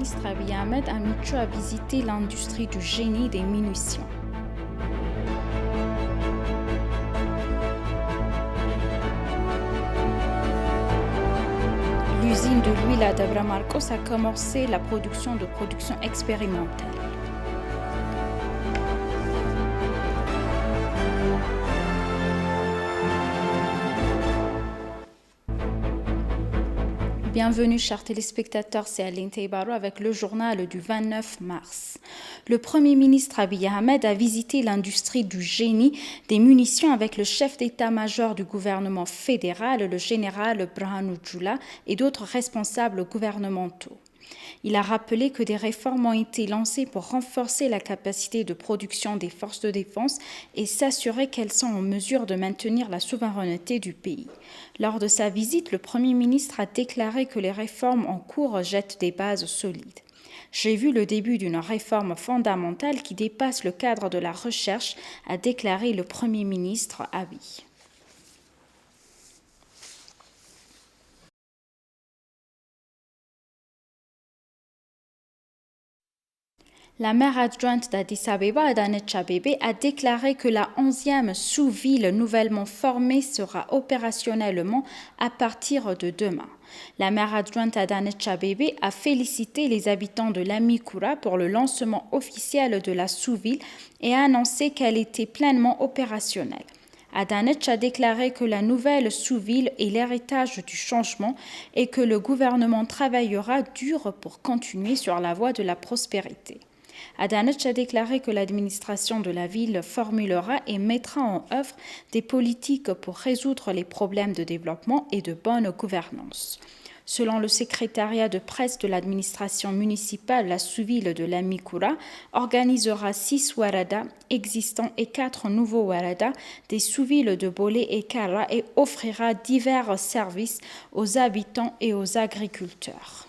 ministre Abiy Ahmed a visité l'industrie du génie des munitions. L'usine de l'huile à Dabra Marcos a commencé la production expérimentale. Bienvenue chers téléspectateurs, c'est Aline Teibaro avec le journal du 29 mars. Le Premier ministre Abiy Ahmed a visité l'industrie du génie des munitions avec le chef d'état-major du gouvernement fédéral, le général Birhanu Jula, et d'autres responsables gouvernementaux. Il a rappelé que des réformes ont été lancées pour renforcer la capacité de production des forces de défense et s'assurer qu'elles sont en mesure de maintenir la souveraineté du pays. Lors de sa visite, le Premier ministre a déclaré que les réformes en cours jettent des bases solides. J'ai vu le début d'une réforme fondamentale qui dépasse le cadre de la recherche, a déclaré le Premier ministre Abiy. La maire adjointe d'Addis Abeba, Adanet Abebe, a déclaré que la 11e sous-ville nouvellement formée sera opérationnellement à partir de demain. La maire adjointe Adanet Abebe a félicité les habitants de Lamikura pour le lancement officiel de la sous-ville et a annoncé qu'elle était pleinement opérationnelle. Adanet a déclaré que la nouvelle sous-ville est l'héritage du changement et que le gouvernement travaillera dur pour continuer sur la voie de la prospérité. Adanet a déclaré que l'administration de la ville formulera et mettra en œuvre des politiques pour résoudre les problèmes de développement et de bonne gouvernance. Selon le secrétariat de presse de l'administration municipale, la sous-ville de Lamikura organisera 6 waradas existants et 4 nouveaux waradas des sous-villes de Bolé et Kara et offrira divers services aux habitants et aux agriculteurs.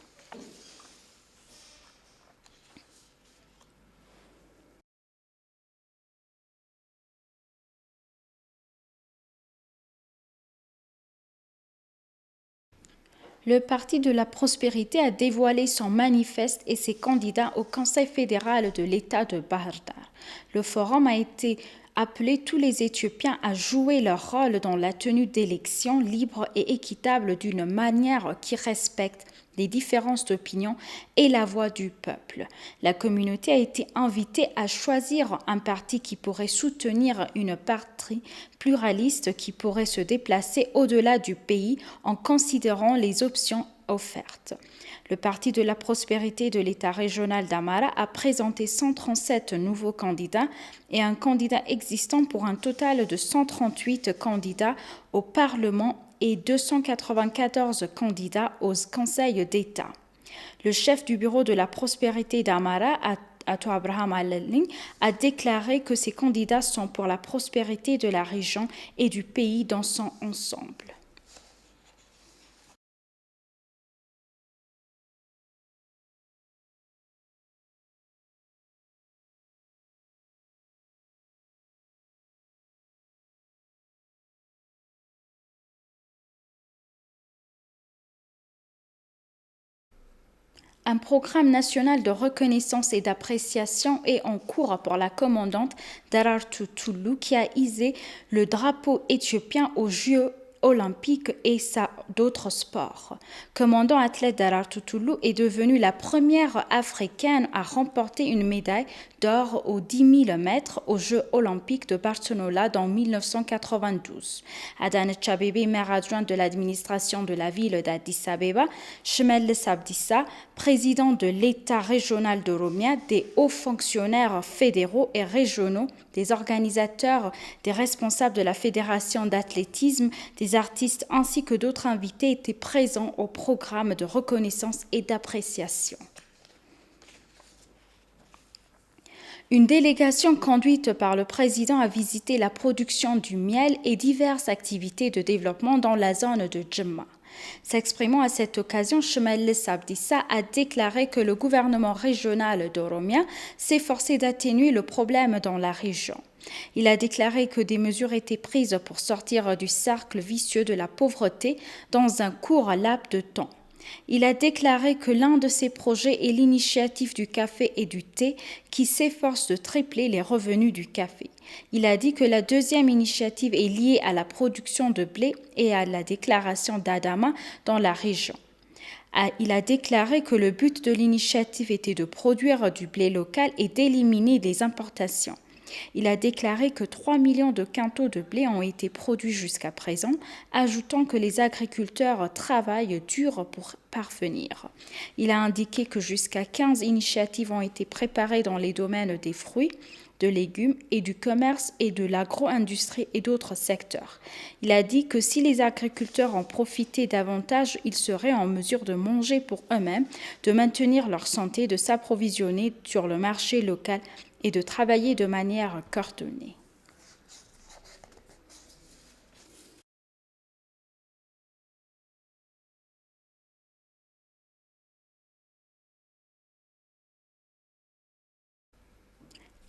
Le Parti de la Prospérité a dévoilé son manifeste et ses candidats au Conseil fédéral de l'État de Bahir Dar. Le forum a été appelé tous les Éthiopiens à jouer leur rôle dans la tenue d'élections libres et équitables d'une manière qui respecte les différences d'opinion et la voix du peuple. La communauté a été invitée à choisir un parti qui pourrait soutenir une patrie pluraliste qui pourrait se déplacer au-delà du pays en considérant les options offertes. Le Parti de la Prospérité de l'État régional d'Amara a présenté 137 nouveaux candidats et un candidat existant pour un total de 138 candidats au Parlement et 294 candidats aux conseils d'État. Le chef du bureau de la prospérité d'Amara, Ato Abraham Al-Ling, a déclaré que ces candidats sont pour la prospérité de la région et du pays dans son ensemble. Un programme national de reconnaissance et d'appréciation est en cours pour la commandante Daraartu Tulluu qui a hissé le drapeau éthiopien aux Jeux olympiques et d'autres sports. Commandant athlète Daraartu Tulluu est devenue la première africaine à remporter une médaille d'or aux 10 000 mètres aux Jeux olympiques de Barcelone en 1992. Adanet Abebe, maire adjointe de l'administration de la ville d'Addis Abeba, Shimellis Abdissa, président de l'État régional d'Oromia, des hauts fonctionnaires fédéraux et régionaux, des organisateurs, des responsables de la fédération d'athlétisme, des artistes ainsi que d'autres invités étaient présents au programme de reconnaissance et d'appréciation. Une délégation conduite par le président a visité la production du miel et diverses activités de développement dans la zone de Jimma. S'exprimant à cette occasion, Shimellis Abdissa a déclaré que le gouvernement régional d'Oromia s'efforçait d'atténuer le problème dans la région. Il a déclaré que des mesures étaient prises pour sortir du cercle vicieux de la pauvreté dans un court laps de temps. Il a déclaré que l'un de ses projets est l'initiative du café et du thé qui s'efforce de tripler les revenus du café. Il a dit que la deuxième initiative est liée à la production de blé et à la déclaration d'Adama dans la région. Il a déclaré que le but de l'initiative était de produire du blé local et d'éliminer les importations. Il a déclaré que 3 millions de quintaux de blé ont été produits jusqu'à présent, ajoutant que les agriculteurs travaillent dur pour parvenir. Il a indiqué que jusqu'à 15 initiatives ont été préparées dans les domaines des fruits, de légumes et du commerce et de l'agro-industrie et d'autres secteurs. Il a dit que si les agriculteurs en profitaient davantage, ils seraient en mesure de manger pour eux-mêmes, de maintenir leur santé, de s'approvisionner sur le marché local et de travailler de manière coordonnée.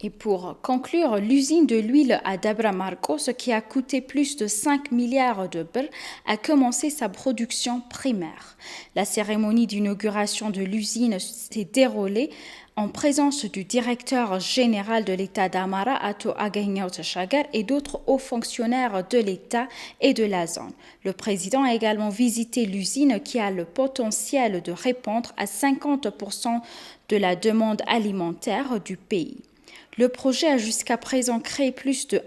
Et pour conclure, l'usine de l'huile à Dabra Marcos, qui a coûté plus de 5 milliards de birr, a commencé sa production primaire. La cérémonie d'inauguration de l'usine s'est déroulée en présence du directeur général de l'État d'Amara, Ato Agagnaut Chagar, et d'autres hauts fonctionnaires de l'État et de la zone. Le président a également visité l'usine qui a le potentiel de répondre à 50% de la demande alimentaire du pays. Le projet a jusqu'à présent créé plus de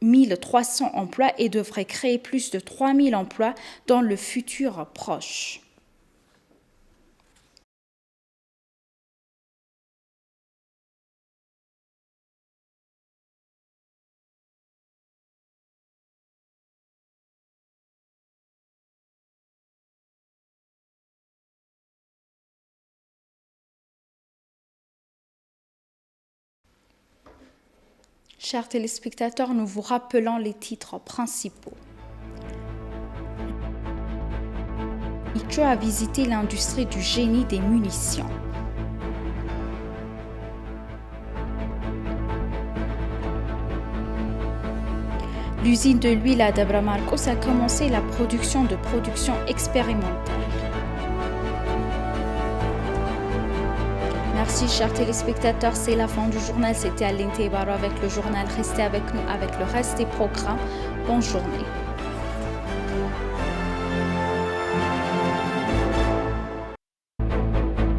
1300 emplois et devrait créer plus de 3000 emplois dans le futur proche. Chers téléspectateurs, nous vous rappelons les titres principaux. Icho a visité l'industrie du génie des munitions. L'usine de l'huile à Dabra Marcos a commencé la production expérimentale. Merci chers téléspectateurs, c'est la fin du journal. C'était Aline Teibaro avec le journal. Restez avec nous avec le reste des programmes. Bonne journée.